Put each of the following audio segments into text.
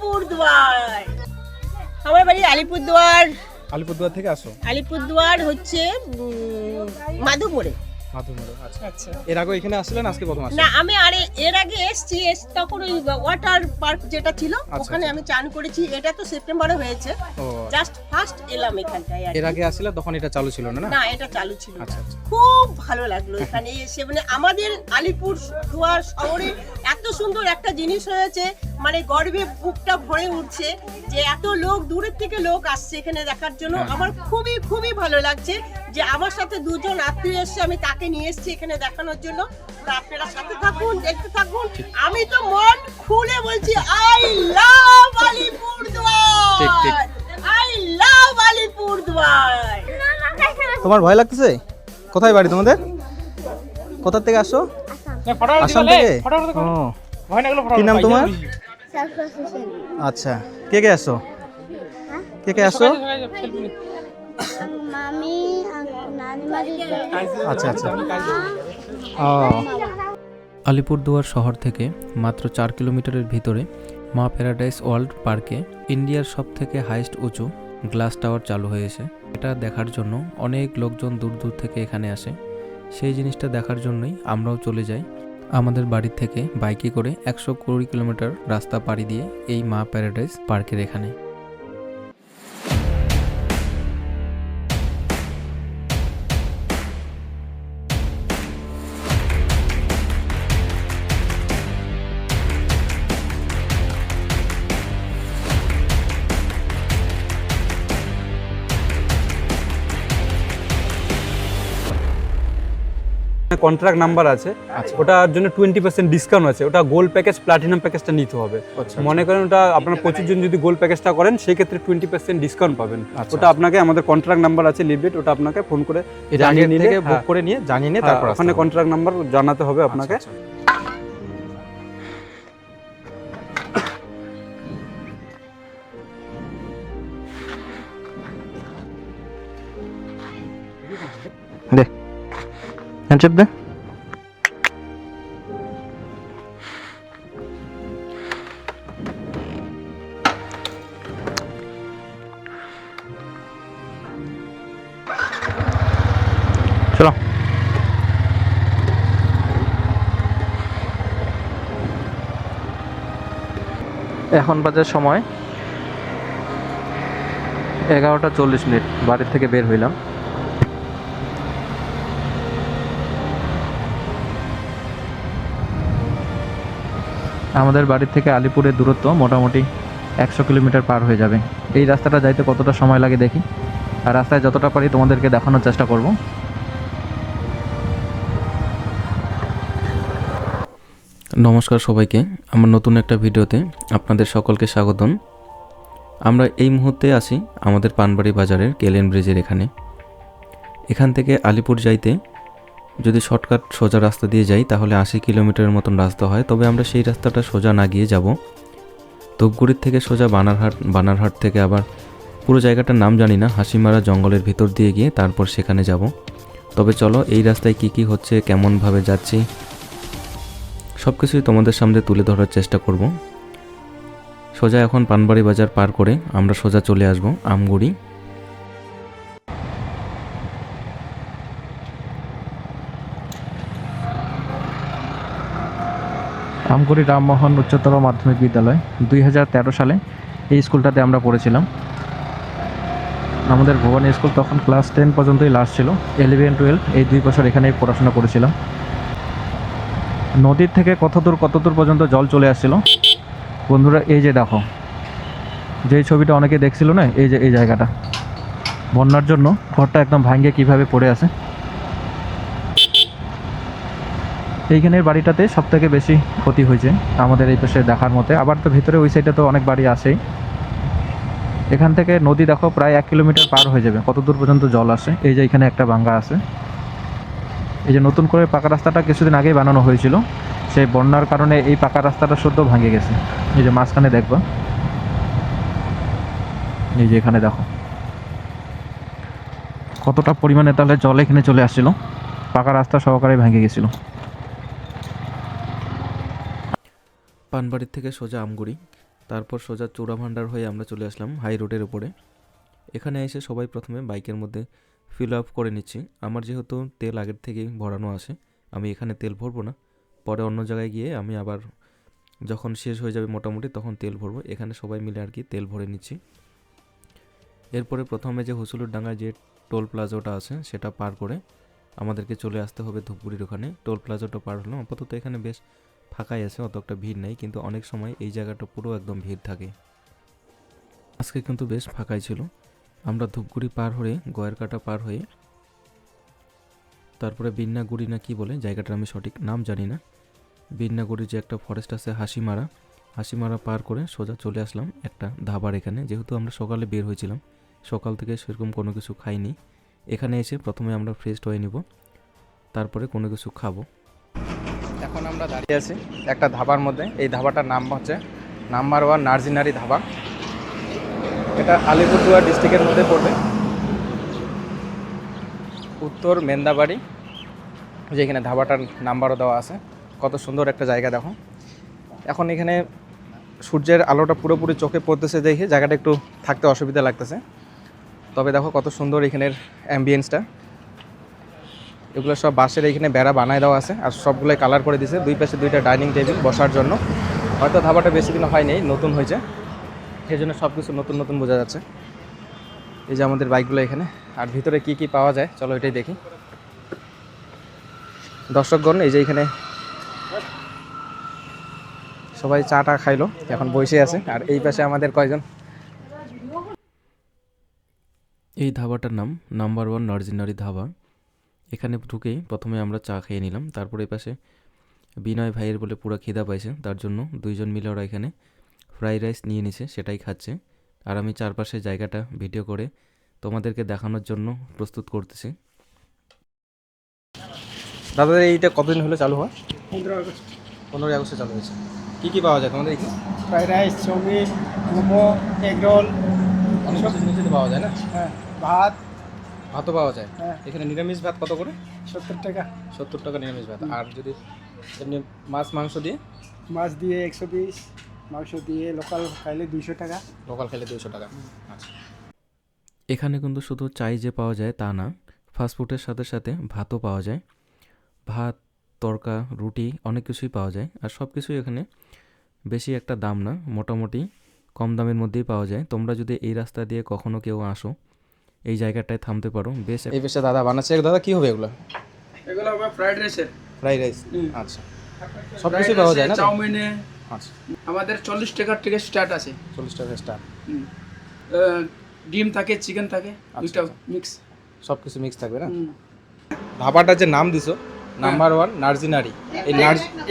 আলিপুরদুয়ার। আমার বাড়ি আলিপুরদুয়ার। আলিপুরদুয়ার থেকে আসো? আলিপুরদুয়ার হচ্ছে মাধবপুরে। মাধবপুরে, আচ্ছা। আচ্ছা। এর আগে এখানে আসলেন, আজকে প্রথম আসলেন? না, আমি এর আগে এসেছি, তখন ওই ওয়াটার পার্ক যেটা ছিল ওখানে আমি চান করেছি। এটা তো সেপ্টেম্বরে হয়েছে, ও জাস্ট ফার্স্ট এলাম এখানটায়। এর আগে আসলে তখন এটা চালু ছিল না? না, এটা চালু ছিল। আচ্ছা আচ্ছা। খুব ভালো লাগলো এখানে এসে, মানে আমাদের আলিপুরদুয়ার শহরে এত সুন্দর একটা জিনিস হয়েছে, মানে গর্বে বুকটা ভরে উঠছে যে এত লোক দূরের থেকে লোক আসছে এখানে দেখার জন্য। আমার খুবই খুবই ভালো লাগছে যে আমার সাথে দুজন আত্মীয় এসছে, আমি তাকে নিয়ে এসেছি এখানে দেখানোর জন্য। তো আপনারা সাথে থাকুন, দেখতে থাকুন। আমি তো মন খুলে বলছি, আই লাভ আলিপুরদুয়ার, ঠিক ঠিক। I love Alipurduar. তোমার ভয় লাগতেছে? কোথায় বাড়ি তোমাদের? কোথা থেকে আসো? আসাম থেকে। ও, কি নাম তোমার? আচ্ছা, কে কে আসো? কে কে আসো? মামি নানিমা আচ্ছা আচ্ছা। ও, আলিপুরদুয়ার শহর থেকে মাত্র 4 কিলোমিটারের ভিতরে মা প্যারাডাইস ওয়ার্ল্ড পার্কে ইন্ডিয়ার সবথেকে হাইয়েস্ট উঁচু গ্লাস টাওয়ার চালু হয়েছে। এটা দেখার জন্য অনেক লোকজন দূর দূর থেকে এখানে আসে। সেই জিনিসটা দেখার জন্যই আমরাও চলে যাই আমাদের বাড়ি থেকে বাইকে করে 120 কিলোমিটার রাস্তা পাড়ি দিয়ে এই মা প্যারাডাইস পার্কের এখানে। কন্ট্রাক্ট নাম্বার আছে, ওটার জন্য 20% ডিসকাউন্ট আছে। ওটা গোল্ড প্যাকেজ, প্লাটিনাম প্যাকেজটা নিতে হবে। মনে করেন ওটা আপনার 25 জন যদি গোল্ড প্যাকেজটা করেন সেই ক্ষেত্রে 20% ডিসকাউন্ট পাবেন। ওটা আপনাকে আমাদের কন্ট্রাক্ট নাম্বার আছে লিভলেট, ওটা আপনাকে ফোন করে জানিয়ে নিলে, বুক করে নিয়ে জানিয়ে নিয়ে তারপর ওখানে কন্ট্রাক্ট নাম্বার জানাতে হবে আপনাকে। দে হ্যান্ডশেক দে। চলো। এখন বাজার সময় 11:40। বাড়ির থেকে বের হইলাম। আমাদের বাড়ি থেকে আলিপুরের দূরত্ব মোটামুটি 100 কিলোমিটার পার হয়ে যাবে। এই রাস্তাটা যাইতে কতটা সময় লাগে দেখি, আর রাস্তায় যতটা পারি তোমাদেরকে দেখানোর চেষ্টা করব। নমস্কার সবাইকে, আমার নতুন একটা ভিডিওতে আপনাদের সকলকে স্বাগতম। আমরা এই মুহূর্তে আছি আমাদের পানবাড়ি বাজারের কেলেন ব্রিজের এখান থেকে আলিপুর যাইতে যদি শর্টকাট সোজা রাস্তা দিয়ে যাই তাহলে 80 কিলোমিটারের মতন রাস্তা হয়। তবে আমরা সেই রাস্তাটা সোজা না গিয়ে যাব ধূপগুড়ির থেকে সোজা বানারহাট থেকে আবার পুরো জায়গাটার নাম জানি না, হাসিমারা জঙ্গলের ভিতর দিয়ে গিয়ে তারপর সেখানে যাব। তবে চলো এই রাস্তায় কি হচ্ছে, কেমনভাবে যাচ্ছি সব কিছুই তোমাদের সামনে তুলে ধরার চেষ্টা করব। সোজা এখন পানবাড়ি বাজার পার করে আমরা সোজা চলে আসব আমগুড়ি। আমগুড়ি রামমোহন উচ্চতর মাধ্যমিক বিদ্যালয়। 2013 সালে এই স্কুলটাতে আমরা পড়েছিলাম। আমাদের ভুবন স্কুল তখন ক্লাস 10 পর্যন্তই লাস্ট ছিল। 11, 12 এই 2 বছর এখানেই পড়াশোনা করেছিলাম। নদীর থেকে কত দূর পর্যন্ত জল চলে আসছিল বন্ধুরা। এই যে দেখো, যেই ছবিটা অনেকে দেখছিল না, এই যে এই জায়গাটা বন্যার জন্য ঘরটা একদম ভাঙিয়ে কিভাবে পড়ে আছে। এইখানের বাড়িটাতে সব থেকে বেশি ক্ষতি হয়েছে আমাদের এই পাশে দেখার মতে। আবার তো ভিতরে ওই সাইডে তো অনেক বাড়ি আছেই। এখান থেকে নদী দেখো প্রায় 1 কিলোমিটার পার হয়ে যাবে, কত দূর পর্যন্ত জল আসে। এই যে এখানে একটা ভাঙ্গা আছে। এই যে নতুন করে পাকা রাস্তাটা কিছুদিন আগেই বানানো হয়েছিল, সেই বন্যার কারণে এই পাকা রাস্তাটা শুদ্ধ ভাঙে গেছে। এই যে মাঝখানে দেখবা, এই যে এখানে দেখো কতটা পরিমাণে তাহলে জল এখানে চলে আসছিল, পাকা রাস্তা সহকারে ভেঙে গেছিল। পানবাড়ির থেকে সোজা আমগুড়ি তারপর সোজা চূড়াভান্ডার হয়ে আমরা চলে আসলাম হাই রোডের উপরে। এখানে এসে সবাই প্রথমে বাইকের মধ্যে ফিল আপ করে নিচ্ছি। আমার যেহেতু তেল আগের থেকেই ভরানো আছে, আমি এখানে তেল ভরবো না, পরে অন্য জায়গায় গিয়ে আমি আবার যখন শেষ হয়ে যাবে মোটামুটি তখন তেল ভরবো। এখানে সবাই মিলে আর কি তেল ভরে নিচ্ছি। এরপরে প্রথমে যে হুসুলুর ডাঙ্গায় যে টোল প্লাজাটা আছে সেটা পার করে আমাদেরকে চলে আসতে হবে ধূপগুড়ির ওখানে। টোল প্লাজাটা পার হলাম, আপাতত এখানে বেশ ফাঁকাই আছে, অত একটা ভিড় নেই, কিন্তু অনেক সময় এই জায়গাটা পুরো একদম ভিড় থাকে। আজকে কিন্তু বেশ ফাঁকাই ছিল। আমরা ধূপগুড়ি পার হয়ে গয়েরকাটা পার হয়ে তারপরে বিন্নাগুড়ি না কি বলে জায়গাটার আমি সঠিক নাম জানি না, বিন্নাগুড়ির যে একটা ফরেস্ট আছে হাসিমারা পার করে সোজা চলে আসলাম একটা ধাবার এখানে। যেহেতু আমরা সকালে বের হয়েছিলাম, সকাল থেকে সেরকম কোনো কিছু খাইনি, এখানে এসে প্রথমে আমরা ফ্রেশ হয়ে নিব, তারপরে কোনো কিছু খাবো। এখন আমরা দাঁড়িয়ে আছি একটা ধাবার মধ্যে। এই ধাবাটার নাম হচ্ছে নাম্বার 1 নার্জিনারি ধাবা। এটা আলিপুরদুয়ার ডিস্ট্রিক্টের মধ্যে পড়বে, উত্তর মেন্দাবাড়ি। যেখানে ধাবাটার নাম্বারও দেওয়া আছে। কত সুন্দর একটা জায়গা দেখো। এখন এখানে সূর্যের আলোটা পুরোপুরি চোখে পড়তেছে দেখে জায়গাটা একটু থাকতে অসুবিধা লাগতেছে, তবে দেখো কত সুন্দর এখানের অ্যাম্বিয়েন্সটা। এগুলো সব বাঁশের এইখানে বেড়া বানায় দেওয়া আছে, আর সবগুলোই কালার করে দিয়েছে। দুই পাশে দুইটা ডাইনিং টেবিল বসার জন্য। হয়তো ধাবাটা বেশি দিন হয়নি, নতুন হয়েছে, সেই জন্য সব কিছু নতুন নতুন বোঝা যাচ্ছে। এই যে আমাদের বাইকগুলো এখানে, আর ভিতরে কি কি পাওয়া যায় চলো এটাই দেখি। দর্শকগণ এই যে এখানে সবাই চাটা খাইলো, এখন বসে আছে। আর এই পাশে আমাদের কয়জন, এই ধাবাটার নাম নাম্বার 1 নার্জিনারি ধাবা। এখানে ঢুকেই প্রথমে আমরা চা খেয়ে নিলাম, তারপরে এই পাশে বিনয় ভাইয়ের বলে পুরো খিদা পাইছে, তার জন্য দুইজন মিলে ওরা এখানে ফ্রাইড রাইস নিয়ে নিছে, সেটাই খাচ্ছে। আর আমি চারপাশে জায়গাটা ভিডিও করে তোমাদেরকে দেখানোর জন্য প্রস্তুত করতেছি। দাদা এইটা কতদিন হলো চালু হয়? 15ই আগস্টে চালু হয়েছে। কী কী পাওয়া যায় তোমাদের এখানে? Fried rice, chowmein, momo, egg roll, অনেক কিছু জিনিসই পাওয়া যায় না? হ্যাঁ, ভাত, ভাতও পাওয়া যায়। হ্যাঁ। এখানে নিরামিষ ভাত কত করে? 70 টাকা। 70 টাকা নিরামিষ ভাত। আর যদি এমনি মাছ মাংস দিয়ে? মাছ দিয়ে 120, মাংস দিয়ে লোকাল খাইলে 200 টাকা। লোকাল খেলে 200 টাকা। আচ্ছা। এখানে কিন্তু শুধু চাই যে পাওয়া যায় তা না, ফাস্টফুডের সাথে সাথে ভাতও পাওয়া যায়। ভাত, তড়কা, রুটি অনেক কিছুই পাওয়া যায়। আর সব কিছুই এখানে বেশি একটা দাম না, মোটামুটি কম দামের মধ্যেই পাওয়া যায়। তোমরা যদি এই রাস্তা দিয়ে কখনো কেউ আসো, এই জায়গাটায় থামতে পারো। বেশ এই পেশে দাদা বানাচ্ছে। দাদা কি হবে এগুলো? এগুলো হবে ফ্রাইড রাইসের। Fried rice. আচ্ছা, সব কিছুই পাওয়া যায় না? চাউমিনে আচ্ছা, আমাদের 40 টাকার থেকে স্টার্ট আছে। 40 টাকা স্টার্ট। ডিম থাকে, চিকেন থাকে, দুইটা মিক্স। সব কিছু মিক্স থাকবে না? ধাবাটার যে নাম দিছো নাম্বার 1 নার্জিনারি, এই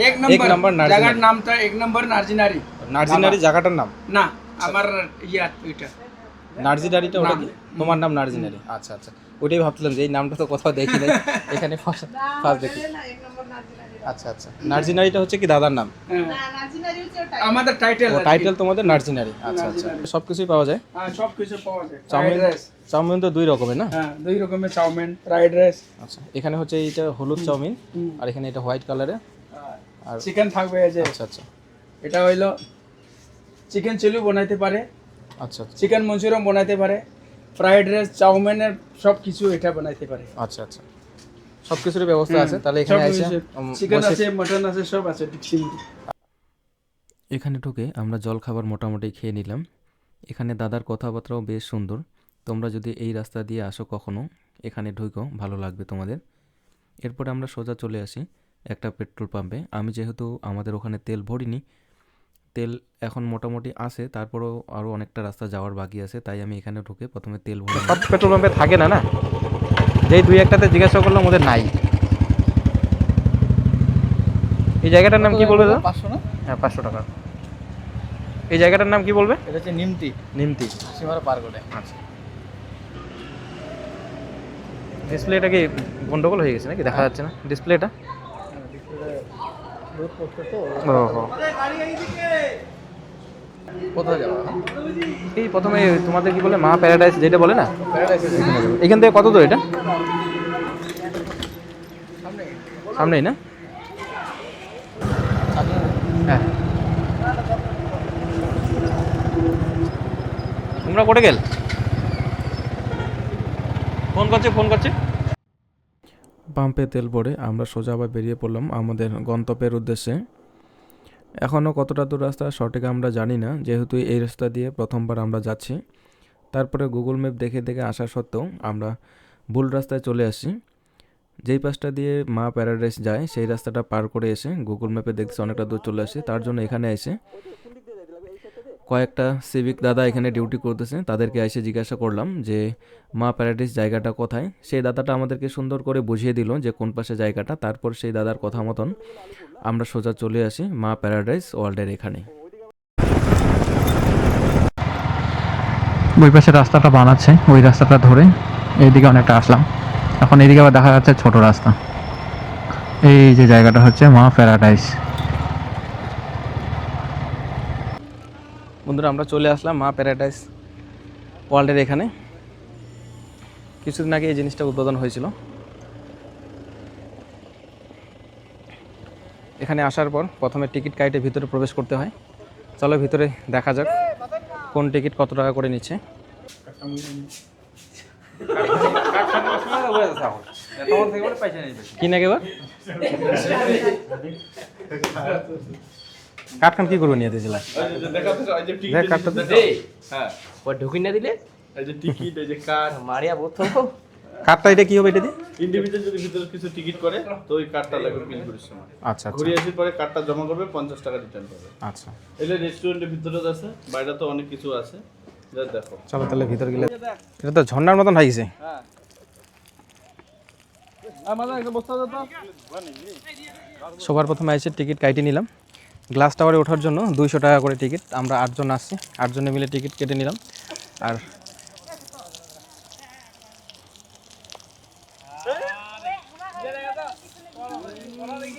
এক নাম্বার জায়গার নামটা এক নাম্বার নার্জিনারি। নার্জিনারি জায়গাটার নাম না, আমার ওইটা নার্জিনারিটা ওটা কি? তোমার নাম নার্জিনারি? আচ্ছা আচ্ছা, ওইটাই ভাবছিলাম যে এই নামটা তো কোথাও দেখি নাই, এখানে ফার্স্ট দেখি। আচ্ছা আচ্ছা, নার্জিনারিটা হচ্ছে কি দাদার নাম? আমাদের টাইটেল। টাইটেল তোমাদের নার্জিনারি। আচ্ছা আচ্ছা, সব কিছুই পাওয়া যায়। হ্যাঁ, সব কিছু পাওয়া যায়। চাউমিন, চাউমিন তো দুই রকমের না? হ্যাঁ, দুই রকমের চাউমিন, ফ্রাইড রাইস। আচ্ছা, এখানে হচ্ছে এইটা হলুদ চাউমিন, আর এখানে এটা হোয়াইট কালারে, আর চিকেন থাকবে এই যে। আচ্ছা আচ্ছা, এটা হইলো চিকেন চিলি বানাইতে পারে, আচ্ছা আচ্ছা, চিকেন মঞ্চুরিয়ান বানাইতে পারে, ফ্রাইড রাইস, চাউমিনের সব কিছু এটা বানাইতে পারে। আচ্ছা আচ্ছা, সব কিছুর ব্যবস্থা আছে। তাহলে এখানে এসে চিকেন আছে, মটন আছে, সব আছে। এখানে ঢুকে আমরা জল খাবার মোটামুটি খেয়ে নিলাম। এখানে দাদার কথাবার্তাও বেশ সুন্দর। তোমরা যদি এই রাস্তা দিয়ে আসো কখনো, এখানে ঢুকো, ভালো লাগবে তোমাদের। এরপরে আমরা সোজা চলে আসি একটা পেট্রোল পাম্পে। আমি যেহেতু আমাদের ওখানে তেল ভরিনি, তেল এখন মোটামুটি আছে, তারপরেও আরও অনেকটা রাস্তা যাওয়ার বাকি আছে, তাই আমি এখানে ঢুকে প্রথমে তেল ভরি। সব পেট্রোল পাম্পে থাকে না, না যেই দুই একটাতে জিজ্ঞাসা করলাম ওদের নাই। এই জায়গাটার নাম কি বলবে দাদা? 500 না? হ্যাঁ, 500 টাকা। এই জায়গাটার নাম কি বলবে? এটা হচ্ছে নিমতি, নিমতি সীমারা পার করে। আচ্ছা, ডিসপ্লেটা কি গন্ডগোল হয়ে গেছে নাকি? দেখা যাচ্ছে না ডিসপ্লেটা। ওহো, কোথায় যাবো? এই প্রথমে তোমাদের কি বলে মা প্যারাডাইস যেটা বলে না, এখান থেকে কত দূর এটা? সামনেই না? হ্যাঁ, আপনার কোটে গেল ফোন করছে পাম্পে তেল ভরে আমরা সোজা আবার বেরিয়ে পড়লাম আমাদের গন্তব্যের উদ্দেশ্যে। এখনও কতটা দূর রাস্তা সঠিক আমরা জানি না, যেহেতু এই রাস্তা দিয়ে প্রথমবার আমরা যাচ্ছি। তারপরে গুগল ম্যাপ দেখে দেখে আসা সত্ত্বেও আমরা ভুল রাস্তায় চলে আসি। যেই পাশটা দিয়ে মা প্যারাডাইস যায় সেই রাস্তাটা পার করে এসে গুগল ম্যাপে দেখছি অনেকটা দূর চলে আসি। তার জন্য এখানে এসে কয়েকটা সিভিক দাদা এখানে ডিউটি করতেছে, তাদেরকে এসে জিজ্ঞাসা করলাম যে মা প্যারাডাইস জায়গাটা কোথায়। সেই দাদাটা আমাদেরকে সুন্দর করে বুঝিয়ে দিল যে কোন পাশে জায়গাটা। তারপর সেই দাদার কথা মতন আমরা সোজা চলে আসি মা প্যারাডাইস ওয়ার্ল্ডের এখানে। ওই পাশে রাস্তাটা বানাচ্ছে, ওই রাস্তাটা ধরে এইদিকে অনেকটা আসলাম। এখন এইদিকে আবার দেখা যাচ্ছে ছোট রাস্তা। এই যে জায়গাটা হচ্ছে মা প্যারাডাইস। বন্ধুরা আমরা চলে আসলাম মা প্যারাডাইস ওয়ার্ল্ডের এখানে। কিছুদিন আগে এই জিনিসটা উদ্বোধন হয়েছিল। এখানে আসার পর প্রথমে টিকিট কাইটে ভিতরে প্রবেশ করতে হয়। চলো ভিতরে দেখা যাক কোন টিকিট কত টাকা করে নিচ্ছে। কি নাকি এবার কাঠখান কি করবো নিয়ে দিয়েছিলাম ঢুকি না দিলে এই যে টিকিট এই যে কার্ড মারিয়া প্রথম কার্ডটা এটা কি হবে এটা দিয়ে? ইন্ডিভিজুয়াল যদি ভিতরে কিছু টিকিট করে তো ওই কার্ডটা লাগবে প্রিন্ট করার সময়। আচ্ছা ঘুরে আসার পরে কার্ডটা জমা করবে, 50 টাকা রিটার্ন পাবে। আচ্ছা এলে রেস্টুরেন্টের ভিতরে আছে, বাইরে তো অনেক কিছু আছে, যা দেখো। চলো তাহলে ভিতর গেলে। এটা তো ঝর্ণার মতন হয়েছে। হ্যাঁ আমাদের একটা বস্তা দাও তো। সবার প্রথমে এসে টিকিট কাইটে নিলাম। গ্লাস টাওয়ারে ওঠার জন্য 200 টাকা করে টিকিট। আমরা 8 জন আসছি, 8 জনে মিলে টিকিট কেটে নিলাম। আর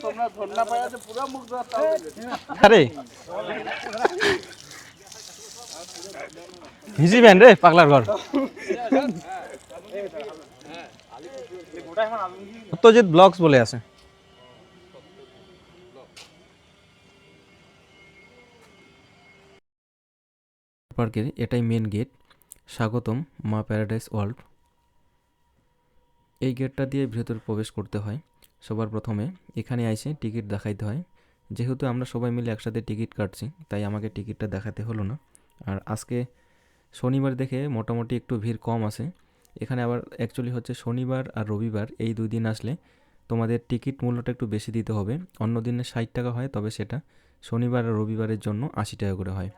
তোমরা ধন্না পাইয়াছে পুরো মুখ ধরতে আরে ভিজিবেন রে পাগলার ঘর। সত্যজিৎ ব্লগস বলে আছে। পার্কের এটাই মেন গেট। স্বাগতম মা প্যারাডাইস ওয়ার্ল্ড। এই গেটটা দিয়ে ভেতরে প্রবেশ করতে হয়। সবার প্রথমে এখানে এসে টিকিট দেখাইতে হয়। যেহেতু আমরা সবাই মিলে একসাথে টিকিট কাটছি তাই আমাকে টিকিটটা দেখাতে হলো না। আর আজকে শনিবার দেখে মোটামুটি একটু ভিড় কম আছে এখানে। আবার অ্যাকচুয়ালি হচ্ছে শনিবার আর রবিবার এই 2 দিন আসলে তোমাদের টিকিট মূল্যটা একটু বেশি দিতে হবে। অন্য দিনে 60 টাকা হয়, তবে সেটা শনিবার আর রবিবারের জন্য 80 টাকা করে হয়।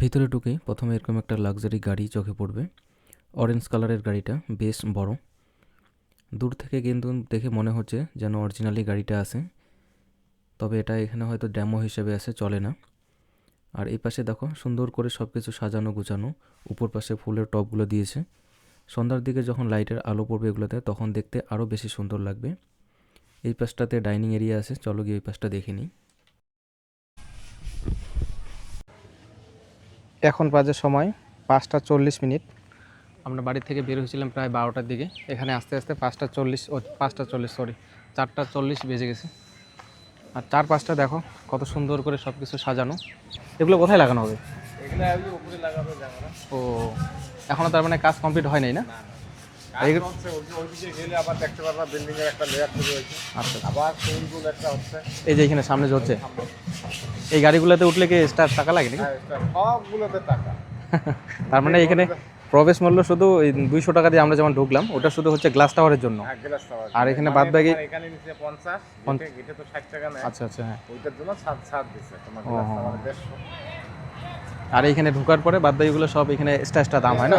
ভিতরে ঢুকে প্রথমে এরকম একটা লাক্সারি গাড়ি চোখে পড়বে। অরেঞ্জ কালারের গাড়িটা বেশ বড়। দূর থেকে কিন্তু দেখে মনে হচ্ছে যেন অরিজিনালি গাড়িটা আছে, তবে এটা এখানে হয়তো ডেমো হিসেবে আছে, চলে না। আর এই পাশে দেখো সুন্দর করে সব কিছু সাজানো গুছানো, উপর পাশে ফুলের টবগুলো দিয়েছে। সন্ধ্যার দিকে যখন লাইটের আলো পড়বে এগুলোতে তখন দেখতে আরও বেশি সুন্দর লাগবে। এই পাশটাতে ডাইনিং এরিয়া আছে, চলো গিয়ে এই পাশটা দেখে নিই। এখন বাজে সময় 5:40। আমরা বাড়ি থেকে বের হয়েছিলাম প্রায় 12টার দিকে। এখানে আস্তে আস্তে 4:40 বেজে গেছে। আর চারপাশটা দেখো কত সুন্দর করে সব কিছু সাজানো। এগুলো কোথায় লাগানো হবে? এগুলা ওই উপরে লাগাবে জায়গাটা। ও এখনো তার মানে কাজ কমপ্লিট হয় নাই না? ওইদিকে গেলে আবার দেখতে পারবা বিল্ডিং এর একটা লেয়ার তৈরি হয়েছে। আচ্ছা আবার সুইমিং একটা হচ্ছে। এই যে এখানে সামনে হচ্ছে, এই গাড়িগুলোতে উঠলে কি এক্সট্রা টাকা লাগে নাকি? সবগুলোতে টাকা। তার মানে এখানে প্রবেশ মূল্য শুধু 200 টাকা দিয়ে আমরা যেমন ঢুকলাম, ওটা শুধু হচ্ছে গ্লাস টাওয়ারের জন্য। আর এখানে বাদ বাকি এখানে নিচে 50, গেটে তো 60 টাকা নেয়। আচ্ছা আচ্ছা হ্যাঁ। ওইটার জন্য ছাড় দিছে তোমার গ্লাস টাওয়ারে 150। আর এইখানে ঢোকার পরে বাদ বাকিগুলো সব এখানে এক্সট্রা দাম হয় না?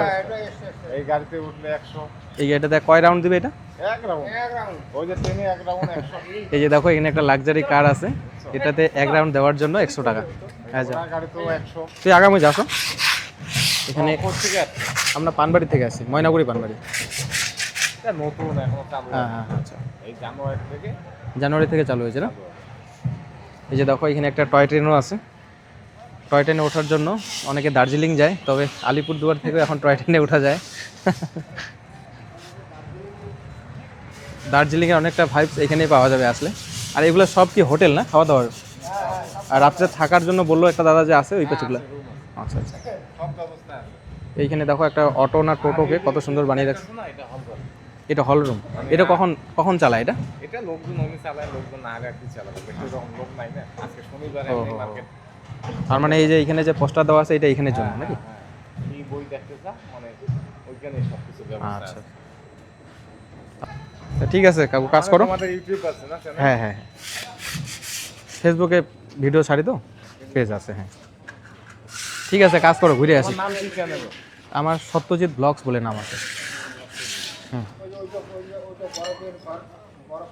এই গাড়িতে উঠলে 100। এই গাড়িটাতে কয় রাউন্ড দিবে এটা? এক রাউন্ড। ওই যে ট্রেনে এক রাউন্ড 100। এই যে দেখো এখানে একটা লাক্সারি কার আছে, এটাতে 1 রাউন্ড দেওয়ার জন্য 100 টাকা। আচ্ছা গাড়ি তো 100। তুই আগামী যাস? এখানে আমরা পানবাড়ি থেকে আসি, ময়নাগুড়ি পানবাড়ি। এটা নতুন এখনো চালু। হ্যাঁ আচ্ছা, এই জানুয়ারি থেকে চালু হয়েছে না? এই যে দেখো এখানে একটা টয় ট্রেনও আছে। টয় ট্রেনে ওঠার জন্য অনেকে দার্জিলিং যায়, তবে আলিপুরদুয়ার থেকেও এখন টয় ট্রেনে ওঠা যায়। দার্জিলিংয়ের অনেকটা ভাইবস এখানেই পাওয়া যাবে আসলে। আর এগুলো সব কি হোটেল না, খাওয়া দাওয়ার? আর রাত্রে থাকার জন্য বললো একটা দাদা যে আছে ওই পাশগুলো। ও আচ্ছা আচ্ছা, এইখানে দেখো একটা অটো না টোটোকে কত সুন্দর বানিয়ে রাখছে। এটা হল রুম, এটা কখন কখন চালায় এটা? এটা লোকজন অমনি চালায়, লোকজন না হলে আর কি চালাবে, বেশি রকম লোক নাই না, আজকে শনিবার মার্কেট। আর মানে এই যে এখানে যে পোস্টার দেওয়া আছে এটা এখানের জন্য নাকি? এই বই দেখতে যা মানে ওইখানে সব কিছু ব্যবস্থা আচ্ছা, আছে। তা ঠিক আছে কাকু, কাজ করো। আমাদের ইউটিউব আছে না চ্যানেল? হ্যাঁ হ্যাঁ, ফেসবুকে ভিডিও ছাড়ি তো, পেজ আছে। হ্যাঁ ঠিক আছে, কাজ করো, ঘুরে আসি। নাম কি চ্যানেল? আমার সত্যজিৎ ব্লগস বলে নাম আছে।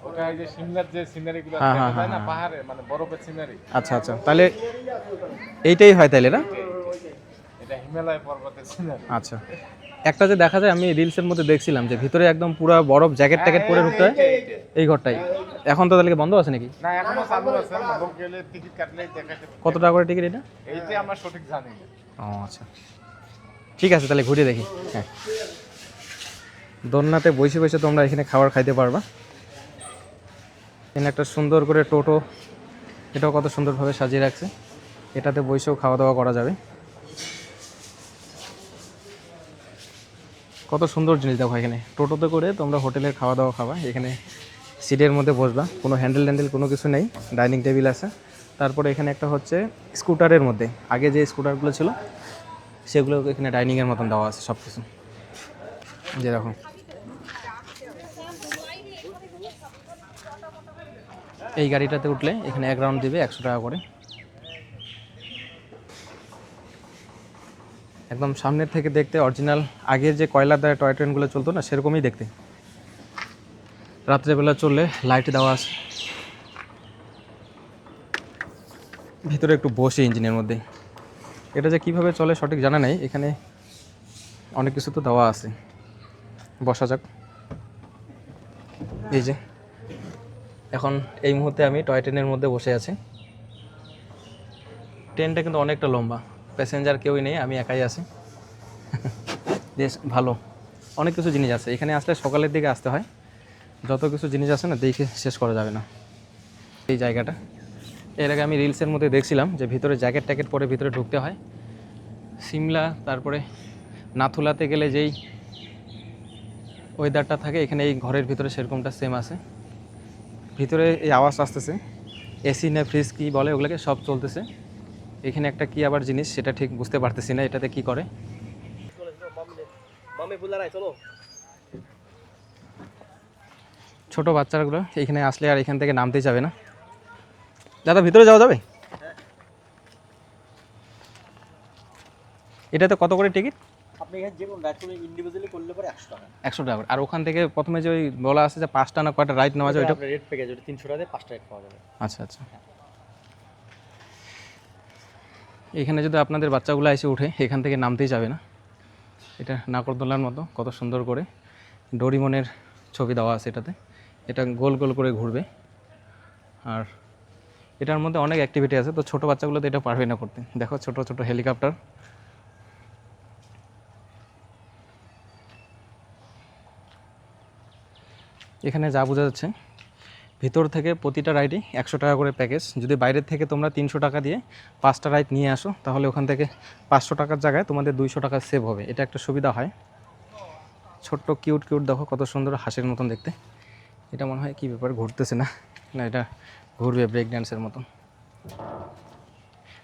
ওটা এই যে সিমলার যে সিনারিগুলো হ্যাঁ, দেখা হ্যাঁ, যায় না হ্যাঁ। পাহাড়ে, মানে বরফের সিনারি, আচ্ছা আচ্ছা, তাহলে এইটাই হয় তাইলে না? এটা হিমালয় পর্বতের সিনারি। আচ্ছা, একটা যে দেখা যায় আমি রিলসের মধ্যে দেখছিলাম যে ভিতরে একদম পুরো বরফ জ্যাকেট ট্যাকেট পরে ঢুকতে হয়, এই ঘরটাই। এখন তো তাহলে কি বন্ধ আছে নাকি? না এখনো চালু আছে, লোক গেলে টিকিট কাটলে দেখাতে। কত টাকা করে টিকিট এটা? এইটা আমরা সঠিক জানি না। ও আচ্ছা, ঠিক আছে তাহলে ঘুরে দেখি। হ্যাঁ, দোলনাতে বসে বসে তোমরা এখানে খাবার খাইতে পারবা। এখানে একটা সুন্দর করে টোটো, এটাও কত সুন্দরভাবে সাজিয়ে রাখছে, এটাতে বসেও খাওয়া দাওয়া করা যাবে। কত সুন্দর জিনিস দেখো, এখানে টোটোতে করে তোমরা হোটেলের খাওয়া দাওয়া খাবা। এখানে সিটের মধ্যে বসবা, কোনো হ্যান্ডেল কোনো কিছু নেই, ডাইনিং টেবিল আছে। তারপরে এখানে একটা হচ্ছে স্কুটারের মধ্যে, আগে যে স্কুটারগুলো ছিল সেগুলো এখানে ডাইনিংয়ের মতন দেওয়া আছে সব কিছু। যে দেখো, এই গাড়িটাতে উঠলে এখানে 1 রাউন্ড দিবে 100 টাকা করে। একদম সামনের থেকে দেখতে অরিজিনাল আগের যে কয়লার দ্বারা টয় ট্রেনগুলো চলতো না, সেরকমই দেখতে। রাত্রেবেলা চললে লাইট দেওয়া আছে। ভিতরে একটু বসে ইঞ্জিনের মধ্যে, এটা যে কীভাবে চলে সঠিক জানা নেই, এখানে অনেক কিছু তো দেওয়া আছে। বসা যাক। এই যে এখন এই মুহূর্তে আমি টয় ট্রেনের মধ্যে বসে আছি। ট্রেনটা কিন্তু অনেকটা লম্বা, প্যাসেঞ্জার কেউই নেই, আমি একাই আছি। বেশ ভালো, অনেক কিছু জিনিস আছে এখানে। আসলে সকালের দিকে আসতে হয়, যত কিছু জিনিস আছে না দেখে শেষ করা যাবে না। এই জায়গাটা এর আগে আমি রিলসের মধ্যে দেখছিলাম যে ভিতরে জ্যাকেট ট্যাকেট পরে ভিতরে ঢুকতে হয়। সিমলা তারপরে নাথুলাতে গেলে যেই ওয়েদারটা থাকে এখানে এই ঘরের ভিতরে সেরকমটা সেম আছে। ভিতরে এই আওয়াজ আসতেছে, এসি না ফ্রিজ কী বলে ওগুলোকে, সব চলতেছে। এখানে একটা কি আবার জিনিস সেটা ঠিক বুঝতে পারতেছি না, এটাতে কি করে। ছোট বাচ্চাগুলো এইখানে আসলে আর এখান থেকে নামতেই যাবে না। দাদা ভিতরে যাওয়া যাবে? এটাতে কত করে টিকিট? আপনি এখানে যে কোনো রাইড করে ইন্ডিভিজুয়ালি করলে পরে 100 টাকা। 100 টাকা। আর ওখান থেকে প্রথমে যে ওই বলা আছে যে 5টা না কয়টা রাইড নেওয়া যায়, ওইটা রেট প্যাকেজ, ওটা 300 টাকায় 5টা রাইড পাওয়া যাবে। আচ্ছা আচ্ছা। এখানে যদি আপনাদের বাচ্চাগুলো এসে উঠে এখান থেকে নামতেই যাবে না। এটা নাগরদোলার মতো কত সুন্দর করে ডোরিমনের ছবি দেওয়া আছে এটাতে। এটা গোল গোল করে ঘুরবে, আর এটার মধ্যে অনেক অ্যাক্টিভিটি আছে। তো ছোটো বাচ্চাগুলো তো এটা পারবে না করতে। দেখো ছোট ছোট হেলিকপ্টার। এখানে যা বোঝা যাচ্ছে ভিতর থেকে প্রতিটা রাইডই 100 টাকা করে প্যাকেজ। যদি বাইরের থেকে তোমরা 300 টাকা দিয়ে 5টা রাইড নিয়ে আসো তাহলে ওখান থেকে 500 টাকার জায়গায় তোমাদের 200 টাকা সেভ হবে। এটা একটা সুবিধা হয়। ছোট্ট কিউট কিউট দেখো কত সুন্দর, হাঁসের মতন দেখতে। এটা মনে হয় কী ব্যাপার, ঘুরতেছে না, না এটা ঘুরবে ব্রেক ড্যান্সের মতন।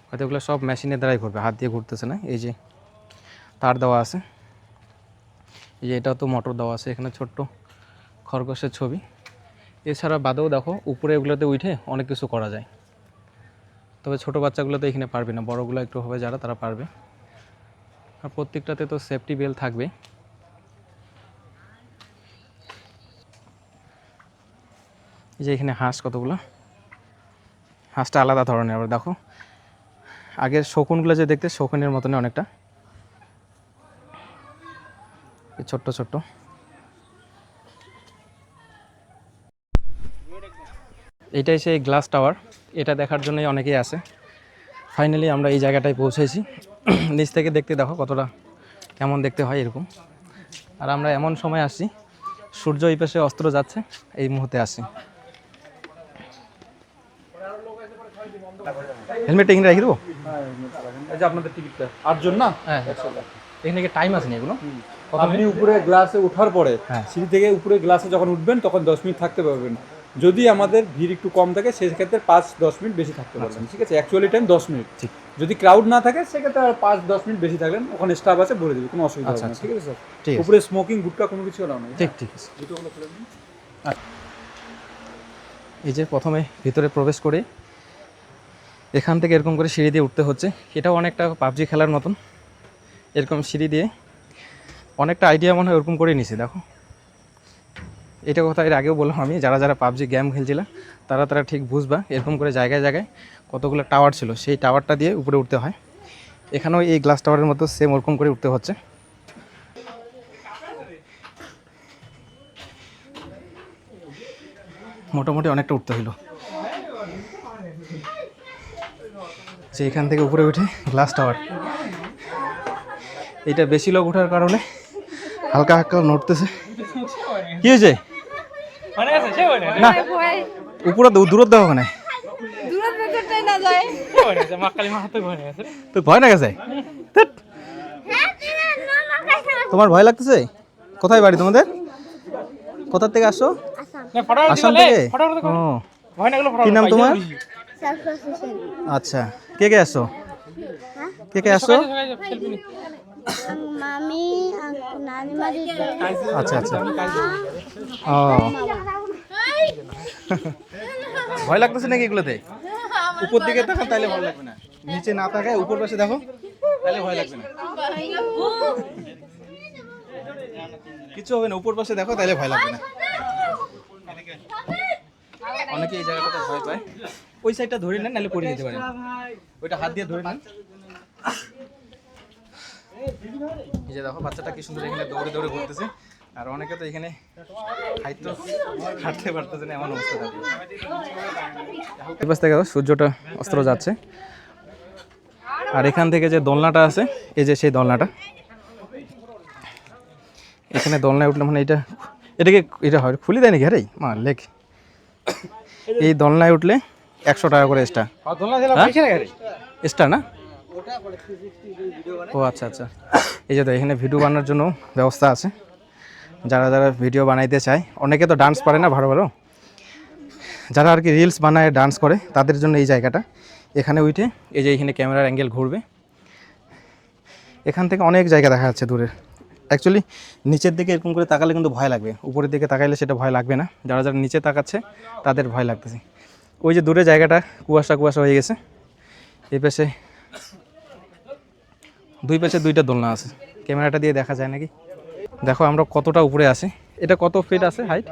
হয়তো এগুলো সব মেশিনের দ্বারাই ঘুরবে, হাত দিয়ে ঘুরতেছে না। এই যে তার দেওয়া আছে, এই যে এটাও তো মোটর দেওয়া আছে। এখানে ছোট্ট খরগোশের ছবি। এছাড়া বাদেও দেখো উপরে এগুলোতে উঠে অনেক কিছু করা যায়। তবে ছোটো বাচ্চাগুলো তো এখানে পারবে না, বড়গুলো একটু হবে যারা তারা পারবে। আর প্রত্যেকটাতে তো সেফটি বেল্ট থাকবে। এই যে এখানে হাঁস কতগুলো, হাঁসটা আলাদা ধরনের। আবার দেখো আগের শকুনগুলো যে দেখতে শকুনের মতনই অনেকটা, ছোট্ট ছোট্ট। এইটাই সেই গ্লাস টাওয়ার, এটা দেখার জন্যই অনেকেই আসে। ফাইনালি আমরা এই জায়গাটায় পৌঁছেছি। নিচ থেকে দেখতে দেখো কতটা কেমন দেখতে হয় এরকম। আর আমরা এমন সময় আসছি সূর্য এই পাশে অস্ত যাচ্ছে, এই মুহূর্তে আসি। হেলমেটটা এখানে রেখে দেবো। এই যে আপনাদের টিকিটটা 8 জন না? হ্যাঁ এখানে কি টাইম আছে না এগুলো? আপনি উপরে গ্লাসে ওঠার পরে হ্যাঁ। সিঁড়ি থেকে উপরে গ্লাসে যখন উঠবেন তখন 10 মিনিট থাকতে পারবেন। যদি আমাদের ভিড় একটু কম থাকে সেক্ষেত্রে 5-10 মিনিট বেশি থাকতে পারবেন, ঠিক আছে? Actually time 10 minute. ঠিক। যদি ক্রাউড না থাকে সেক্ষেত্রে আর 5-10 মিনিট বেশি থাকলেন, ওখানে স্টাফ আছে বলে দেবে, কোনো অসুবিধা হবে না, ঠিক আছে স্যার? ঠিক আছে। উপরে স্মোকিং গুটকা কোনো কিছু না। ঠিক ঠিক আছে। জুতোগুলো খুলে নিন। এই যে প্রথমে ভিতরে প্রবেশ করে এখান থেকে এরকম করে সিঁড়ি দিয়ে উঠতে হচ্ছে। এটাও অনেকটা পাবজি খেলার মতন, এরকম সিঁড়ি দিয়ে অনেকটা আইডিয়া মনে হয় ওরকম করে নিছি। দেখো এটা কথা এর আগেও বললাম আমি, যারা যারা পাবজি গেম খেলছিলাম তারা ঠিক বুঝবা। এরকম করে জায়গায় জায়গায় কতগুলো টাওয়ার ছিল, সেই টাওয়ারটা দিয়ে উপরে উঠতে হয়। এখানেও এই গ্লাস টাওয়ারের মতো সেম ওরকম করে উঠতে হচ্ছে। মোটামুটি অনেকটা উঠতে হলো। যে এখান থেকে উপরে উঠে গ্লাস টাওয়ার, এইটা বেশি লোক ওঠার কারণে হালকা হালকা নড়তেছে। কি হয়েছে? না উপরে দূরত দেওয়া ওখানে তো ভয় না গেছে? তোমার ভয় লাগতেছে? কোথায় বাড়ি তোমাদের? কোথা থেকে আসো? আসাম থেকে। কি নাম তোমার? আচ্ছা, কে কে আসো? কে কে আসো? মামি নানিমা আচ্ছা আচ্ছা। ও ভয় লাগতেছে নাকি এগুলোতে? উপর দিকে তাকান তাহলে ভয় লাগবে না, নিচে না তাকায় উপর পাশে দেখো তাহলে ভয় লাগবে না। কিছু হবে না, উপর পাশে দেখো তাহলে ভয় লাগবে না। অনেকে এই জায়গাটাতে ভয় পায়। ওই সাইডটা ধরে নেন, নাহলে পড়ে যেতে পারেন। ওইটা হাত দিয়ে ধরে নেন। এই যে দেখো বাচ্চাটা কি সুন্দর এখানে দৌড়ে দৌড়ে ঘুরতেছে। আর অনেকে তো এখানে হাঁটতে পারতেছে না, এমন অবস্থা থাকে। এই পাশ থেকে সূর্যটা অস্ত যাচ্ছে। আর এখান থেকে যে দোলনাটা আছে, এই যে সেই দোলনাটা, এখানে দোলনায় উঠলে মানে এটা হয় খুলি দেয় নাকি? আরে মা লেখ, এই দোলনায় উঠলে 100 টাকা করে এক্সট্রা। এক্সট্রা না? ও আচ্ছা আচ্ছা। এই যে তো এখানে ভিডিও বানানোর জন্য ব্যবস্থা আছে। যারা যারা ভিডিও বানাইতে চায়, অনেকে তো ডান্স পারে না ভালো ভালো, যারা আর কি রিলস বানায় ডান্স করে, তাদের জন্য এই জায়গাটা। এখানে উঠে এই যে এখানে ক্যামেরার অ্যাঙ্গেল ঘুরবে, এখান থেকে অনেক জায়গা দেখা যাচ্ছে দূরের। অ্যাকচুয়ালি নিচের দিকে এরকম করে তাকালে কিন্তু ভয় লাগবে, উপরের দিকে তাকাইলে সেটা ভয় লাগবে না। যারা যারা নিচে তাকাচ্ছে তাদের ভয় লাগতেছে। ওই যে দূরে জায়গাটা কুয়াশা কুয়াশা হয়ে গেছে। এই পাশে দুই পাশে দুইটা দোলনা আছে, ক্যামেরাটা দিয়ে দেখা যায় নাকি? দেখো আমরা কতটা উপরে আছি। এটা কত ফিট আছে হাইট?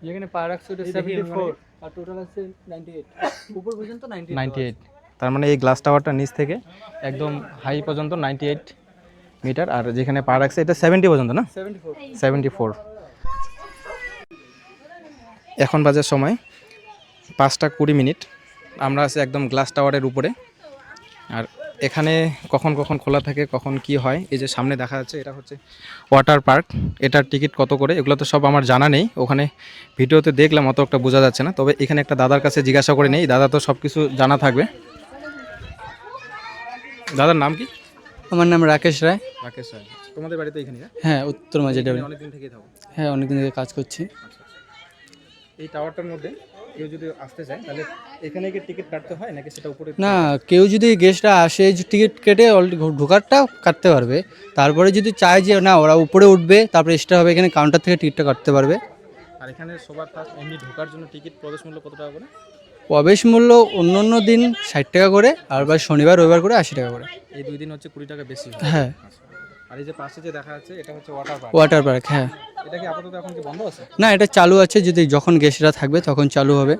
এখানে পার আছে 74 আর টোটাল আছে 98 উপর পর্যন্ত 98। তার মানে এই গ্লাস টাওয়ারটা নিচ থেকে একদম হাই পর্যন্ত 98 মিটার। আর যেখানে পা রাখছে এটা 70 পর্যন্ত না? 74। এখন বাজার সময় 5টা 20 মিনিট। আমরা আছি একদম গ্লাস টাওয়ারের উপরে। আর এখানে কখন কখন খোলা থাকে, কখন কি হয়, এই যে সামনে দেখা যাচ্ছে এটা হচ্ছে ওয়াটার পার্ক। এটার টিকিট কত করে এগুলো তো সব আমার জানা নেই, ওখানে ভিডিওতে দেখলাম অত একটা বোঝা যাচ্ছে না। তবে এখানে একটা দাদার কাছে জিজ্ঞাসা করে নেই, দাদা তো সব কিছু জানা থাকবে। দাদার নাম কি? আমার নাম রাকেশ রায়। রাকেশ রায়। তোমাদের বাড়ি তো এখানে? হ্যাঁ, উত্তর মাঝেডাবরি। অনেকদিন থেকেই থাকো? হ্যাঁ, অনেকদিন থেকে কাজ করছি। এই টাওয়ারটার মধ্যে কেউ যদি আসতে চায় তাহলে এখানে কি টিকিট কাটতে হয় নাকি সেটা উপরে? না, কেউ যদি গেস্টরা আসে যে টিকিট কেটে অলরেডি ঢোকারটা কাটতে পারবে। তারপরে যদি চায় যে না ওরা উপরে উঠবে তারপরে এক্সট্রা হবে, এখানে কাউন্টার থেকে টিকিটটা কাটতে পারবে। আর এখানে সবার ফার্স্ট এমনি ঢোকার জন্য টিকিট প্রবেশ মূল্য কত টাকা করে? প্রবেশ মূল্য অন্য দিন 60 টাকা করে, আর শনিবার রবিবার করে 80 টাকা করে। এই 2 দিন হচ্ছে 20 টাকা বেশি। হ্যাঁ। আর এই যে পাশে যে দেখা যাচ্ছে এটা হচ্ছে ওয়াটার পার্ক। ওয়াটার পার্ক, হ্যাঁ। এটা কি আপাতত এখন কি বন্ধ আছে? না, এটা চালু আছে, যদি যখন গেস্টরা থাকবে তখন চালু হবে।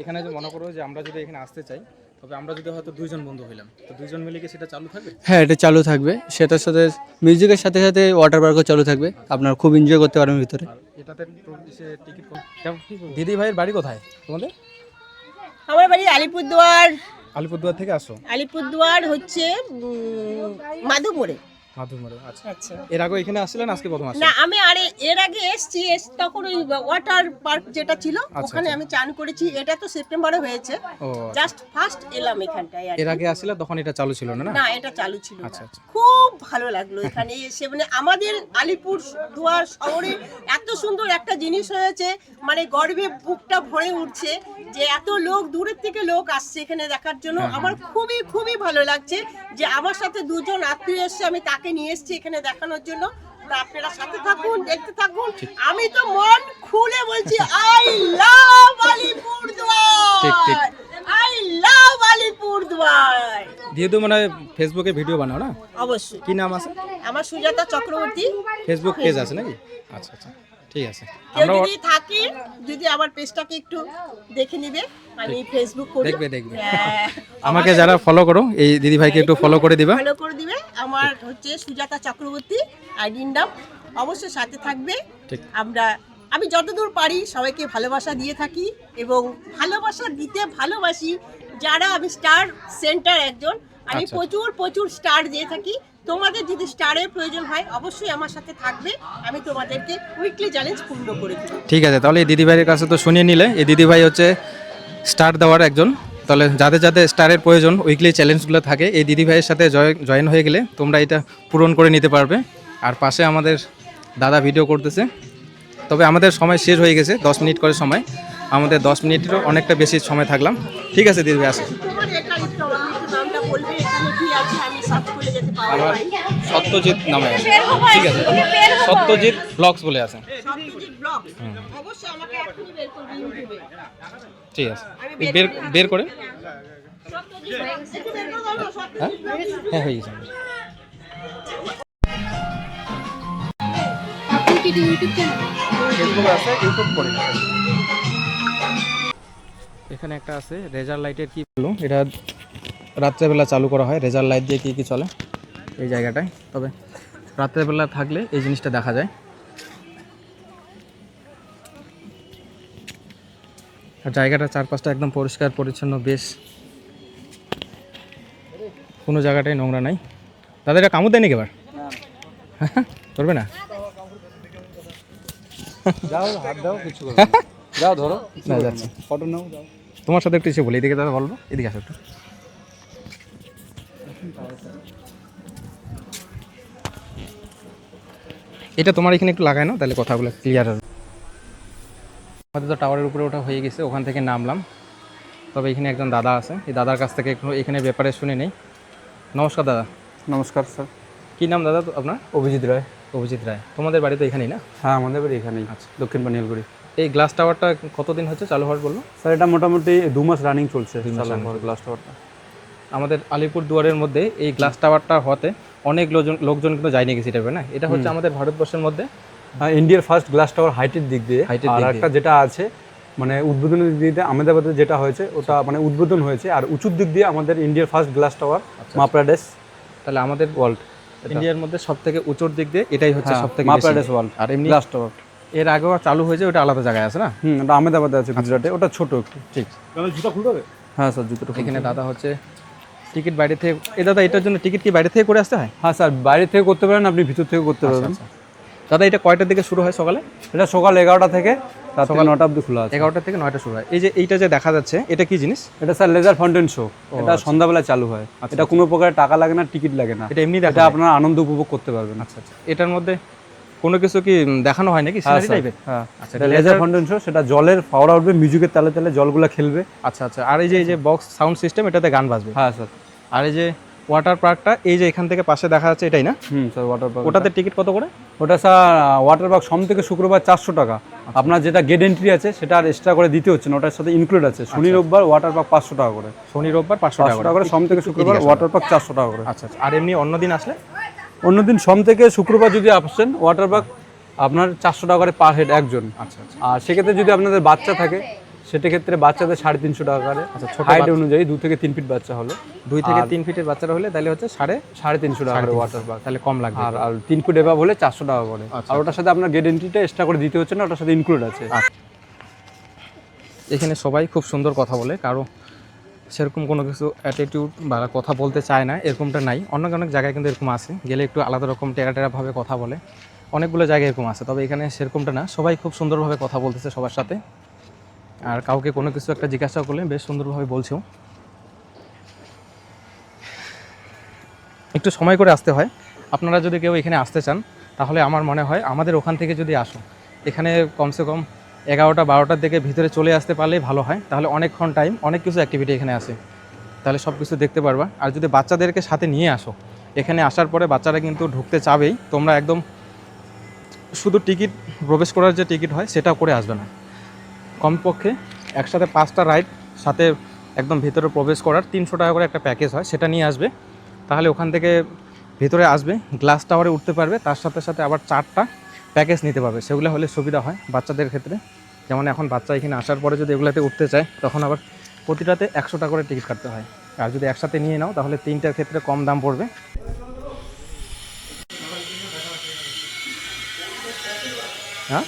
এখানে যে মনে করো যে আমরা যদি এখানে আসতে চাই, তবে আমরা যদি হয়তো 2 জন বন্ধু হইলাম, তো 2 জন মিলে কি সেটা চালু থাকবে? হ্যাঁ, এটা চালু থাকবে। সেটার সাথে মিউজিকের সাথে সাথে ওয়াটার পার্কও চালু থাকবে, আপনারা খুব এনজয় করতে পারবেন ভিতরে। এটাতে টিকিট দিদি ভাইয়ের বাড়ি কোথায় তোমাদের? আমার বাড়ি আলিপুরদুয়ার। আলিপুরদুয়ার থেকে আসো? আলিপুরদুয়ার হচ্ছে মাধবপুরে। মাধুমরে, আচ্ছা। আচ্ছা এর আগে এখানে আসছিলেন, আজকে প্রথম না আসছেন? আমি এর আগে এসছি তখন ওই ওয়াটার পার্ক যেটা ছিল ওখানে আমি চান করেছি। এটা তো সেপ্টেম্বরে হয়েছে, ও জাস্ট ফার্স্ট এলাম এখানটায় আর কি। এর আগে আসলে তখন এটা চালু ছিল না? না এটা চালু ছিল না। আচ্ছা, আচ্ছা। খুব ভালো লাগলো এখানে এসে, মানে আমাদের আলিপুর দুয়ার শহরে এত সুন্দর একটা জিনিস হয়েছে, মানে গর্বে বুকটা ভরে উঠছে যে এত লোক দূরের থেকে লোক আসছে এখানে দেখার জন্য। আমার খুবই খুবই ভালো লাগছে যে আমার সাথে দুজন আত্মীয় এসছে, আমি তাকে নিয়ে এসেছি এখানে দেখানোর জন্য। তা আপনারা সাথে থাকুন, দেখতে থাকুন। আমি তো মন খুলে বলছি আই লাভ আলিপুর ঠিক, ঠিক। দুয়ার, আই লাভ আলিপুর দুয়ার। যেহেতু মানে ফেসবুকে ভিডিও বানাও না, অবশ্যই। কি নাম আছে? আমার সুজাতা চক্রবর্তী ফেসবুক পেজ আছে নাকি? আচ্ছা আচ্ছা, ঠিক আছে। কেউ আমরা যদি থাকে, যদি আমার পেজটাকে একটু দেখে নিবে, আমি ফেসবুক করি। দেখবে। হ্যাঁ, আমাকে যারা ফলো করো, এই দিদি ভাইকে একটু ফলো করে দিবা। ফলো করে দিবে। আমার হচ্ছে সুজাতা চক্রবর্তী আইডির নাম, অবশ্যই সাথে থাকবে। ঠিক। আমি যতদূর পারি সবাইকে ভালোবাসা দিয়ে থাকি এবং ভালোবাসা দিতে ভালোবাসি। যারা আমি স্টার সেন্টার একজন, আমি আচ্ছা। প্রচুর স্টার দিয়ে থাকি। তোমাদের যদি স্টারের প্রয়োজন হয় অবশ্যই আমার সাথে থাকবে, আমি তোমাদেরকে উইকলি চ্যালেঞ্জ পূর্ণ করে দেব। ঠিক আছে, তাহলে এই দিদি ভাইয়ের কাছে তো শুনিয়ে নিলে, এই দিদি ভাই হচ্ছে স্টার দেওয়ার একজন। তাহলে যাদের যাদের স্টারের প্রয়োজন, উইকলি চ্যালেঞ্জগুলো থাকে, এই দিদি ভাইয়ের সাথে জয়েন হয়ে গেলে তোমরা এটা পূরণ করে নিতে পারবে। আর পাশে আমাদের দাদা ভিডিও করতেছে। তবে আমাদের সময় শেষ হয়ে গেছে, 10 মিনিট করে সময়, আমাদের 10 মিনিটেরও অনেকটা বেশি সময় থাকলাম। ঠিক আছে দিদি ভাই, আসে। তোমার এটা একটু নামটা বলবে, এখানে কি আছে আমি সার্চ করে যেতে পারবো। আমার সত্যজিৎ নামে আছে। ঠিক আছে, সত্যজিৎ ব্লগস বলে আছে। সত্যজিৎ ব্লগ, অবশ্যই আমাকে এখনই বের করবে ইউটিউবে। ঠিক আছে, বের করে। সত্যজিৎ একটু বের করে দাও না, সত্যজিৎ ব্লগ। হ্যাঁ, হয়ে গেছে। ফেসবুক আছে, ইউটিউব করি। এখানে একটা আছে রেজার লাইটের, কি বললো এটা, রাত্রেবেলা চালু করা হয়। রেজার লাইট দিয়ে কি চলে এই জায়গাটায়। তবে রাত্রেবেলা থাকলে এই জিনিসটা দেখা যায়। আর জায়গাটা চারপাশটা একদম পরিষ্কার পরিচ্ছন্ন, বেশ, কোনো জায়গাটায় নোংরা নাই। দাদা এটা কামড় দেয়নি এবার? করবে না? যাও, হাত দাও, কিছু করবে না। যাও ধরো, না, যাচ্ছে। ফটো নাও, যাও। তোমার সাথে একটু এসে বলি, এদিকে দাদা বলবো, এদিকে আসো একটু। এটা তোমার এখানে একটু লাগায় না, তাহলে কথাগুলো ক্লিয়ার হবে। আমাদের তো টাওয়ারের উপরে ওঠা হয়ে গেছে, ওখান থেকে নামলাম। তবে এখানে একজন দাদা আছে, এই দাদার কাছ থেকে একটু এখানে ব্যাপারে শুনে নেই। নমস্কার দাদা। নমস্কার স্যার। কী নাম দাদা আপনার? অভিজিৎ রায়। অভিজিৎ রায়। তোমাদের বাড়ি তো এখানেই না? হ্যাঁ, আমাদের বাড়ি এখানেই, দক্ষিণ পানিয়ালগুড়ি। এই গ্লাস টাওয়ারটা কতদিন হচ্ছে চালু হওয়ার বললো? স্যার এটা মোটামুটি 2 মাস রানিং চলছে। 2 মাস running গ্লাস টাওয়ারটা আমাদের আলিপুর দুয়ারের মধ্যে এই গ্লাস টাওয়ারটা হতে অনেক লোকজন কিন্তু যায়নি গেছে এটা না। এটা হচ্ছে আমাদের ভারতবর্ষের মধ্যে ইন্ডিয়ার ফার্স্ট গ্লাস টাওয়ার হাইটের দিক দিয়ে। হাইটের আর দিক একটা যেটা আছে মানে উদ্বোধনের দিক দিয়ে আহমেদাবাদে যেটা হয়েছে ওটা মানে উদ্বোধন হয়েছে। আর উঁচুর দিক দিয়ে আমাদের ইন্ডিয়ার ফার্স্ট গ্লাস টাওয়ার মাপ্রাডেস। তাহলে আমাদের ওয়ার্ল্ড ইন্ডিয়ার মধ্যে সবথেকে উঁচুর দিক দিয়ে এটাই হচ্ছে সবথেকে মাপ্রাডেস ওয়ার্ল্ড আর এমনি গ্লাস টাওয়ার। এর আগেও চালু হয়েছে, ওটা আলাদা জায়গায় আছে না? ওটা আহমেদাবাদে আছে, গুজরাটে। ওটা ছোট একটু। ঠিক। জুতা খুলতে হবে? হ্যাঁ স্যার, জুতোটা এখানে দাদা হচ্ছে টিকিট বাইরে থেকে, দাদা এটার জন্য টিকিট কি বাইরে থেকে করে আসতে হয়? হ্যাঁ স্যার, বাইরে থেকে করতে পারেন, আপনি ভিতর থেকে করতে পারবেন। দাদা এটা কয়টার দিকে শুরু হয় সকালে? এটা সকাল 11টা থেকে রাত 9টা অবধি খোলা আছে। 11টা থেকে 9টা শুরু হয়। এই যে এইটা যে দেখা যাচ্ছে, এটা কি জিনিস? এটা স্যার লেজার ফাউন্টেন শো। এটা সন্ধ্যাবেলায় চালু হয়। এটা কোনো প্রকার টাকা লাগে না, টিকিট লাগে না। এটা এমনি এটা আপনারা আনন্দ উপভোগ করতে পারবেন। আচ্ছা আচ্ছা। এটার মধ্যে কোনো কিছু কি দেখানো হয় নাকি সিনারি টাইপের? হ্যাঁ, আচ্ছা, এটা লেজার ফাউন্টেন শো। সেটা জলের ফাওয়ারা উঠবে, মিউজিকের তালে তালে জলগুলা খেলবে। আচ্ছা আচ্ছা। আর এই যে বক্স সাউন্ড সিস্টেম, এটাতে গান বাজবে? হ্যাঁ স্যার। আর এই যে ওয়াটার পার্কটা, এই যে এখান থেকে পাশে দেখা যাচ্ছে, এটাই না? Sir, water park. ওটাতে টিকিট কত করে? ওটা স্যার ওয়াটার পার্ক সোম থেকে শুক্রবার 400 টাকা। আপনার যেটা গেট এন্ট্রি আছে সেটা আর এক্সট্রা করে দিতে হচ্ছে না, ওটার সাথে ইনক্লুড আছে। শনি রোববার ওয়াটার পার্ক 500 টাকা করে। শনি রোববার 500 টাকা করে। সোম থেকে শুক্রবার ওয়াটার পার্ক 400 টাকা করে। আচ্ছা আচ্ছা। আর এমনি অন্য দিন আসলে? অন্যদিন সোম থেকে শুক্রবার যদি আসেন ওয়াটার পার্ক আপনার 400 টাকা করে পার হেড একজন। আচ্ছা আচ্ছা। আর সেক্ষেত্রে যদি আপনাদের বাচ্চা থাকে সেটা ক্ষেত্রে বাচ্চাদের 350 টাকা করে। আচ্ছা, ছোট হাইট অনুযায়ী 2 থেকে 3 ফিট বাচ্চা হলো, 2 থেকে 3 ফিটের বাচ্চারা হলে তাহলে হচ্ছে 350 টাকা করে ওয়াটার পার্ক। তাহলে কম লাগবে। আর 3 ফুট এভাব হলে 400 টাকা করে। আর ওটার সাথে আপনার গেট এন্ট্রিটা এক্সট্রা করে দিতে হচ্ছে না, ওটার সাথে ইনক্লুড আছে। এখানে সবাই খুব সুন্দর কথা বলে, কারো সেরকম কোনো কিছু অ্যাটিটিউড বা কথা বলতে চায় না, এরকমটা নাই। অনেক অনেক জায়গায় কিন্তু এরকম আছে, গেলে একটু আলাদা রকম টেরাভাবে কথা বলে, অনেকগুলো জায়গায় এরকম আছে। তবে এখানে সেরকমটা না, সবাই খুব সুন্দরভাবে কথা বলতেছে সবার সাথে, আর কাউকে কোনো কিছু একটা জিজ্ঞাসা করলে বেশ সুন্দরভাবে বলছেও। একটু সময় করে আসতে হয়। আপনারা যদি কেউ এখানে আসতে চান তাহলে আমার মনে হয় আমাদের ওখান থেকে যদি আসো, এখানে কমসে কম 11টা-12টার দিকে ভিতরে চলে আসতে পারলেই ভালো হয়। তাহলে অনেকক্ষণ টাইম, অনেক কিছু অ্যাক্টিভিটি এখানে আছে, তাহলে সব কিছু দেখতে পারবা। আর যদি বাচ্চাদেরকে সাথে নিয়ে আসো, এখানে আসার পরে বাচ্চারা কিন্তু ঢুকতে চাবেই, তোমরা একদম শুধু টিকিট, প্রবেশ করার যে টিকিট হয় সেটা করে আসবে না। কমপক্ষে একসাথে 5টা রাইড সাথে একদম ভিতরে প্রবেশ করার 300 টাকা করে একটা প্যাকেজ হয়, সেটা নিয়ে আসবে। তাহলে ওখান থেকে ভিতরে আসবে, গ্লাস টাওয়ারে উঠতে পারবে, তার সাথে সাথে আবার 4টা প্যাকেজ নিতে পারবে। সেগুলো হলে সুবিধা হয় বাচ্চাদের ক্ষেত্রে। যেমন এখন বাচ্চা এখানে আসার পরে যদি এগুলাতে উঠতে চায়, তখন আবার প্রতিটাতে 100 টাকা করে টিকিট কাটতে হয়। আর যদি একসাথে নিয়ে নাও তাহলে 3টার ক্ষেত্রে কম দাম পড়বে। হ্যাঁ,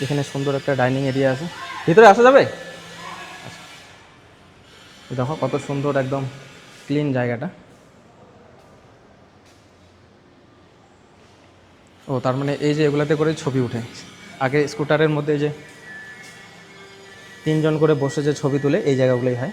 এখানে সুন্দর একটা ডাইনিং এরিয়া আছে, ভিতরে আসা যাবে। দেখো কত সুন্দর, একদম ক্লিন জায়গাটা। ও তার মানে এই যে এগুলাতে করে ছবি উঠে, আগে স্কুটারের মধ্যে এই যে 3 জন করে বসে যে ছবি তুলে, এই জায়গাগুলোই হয়।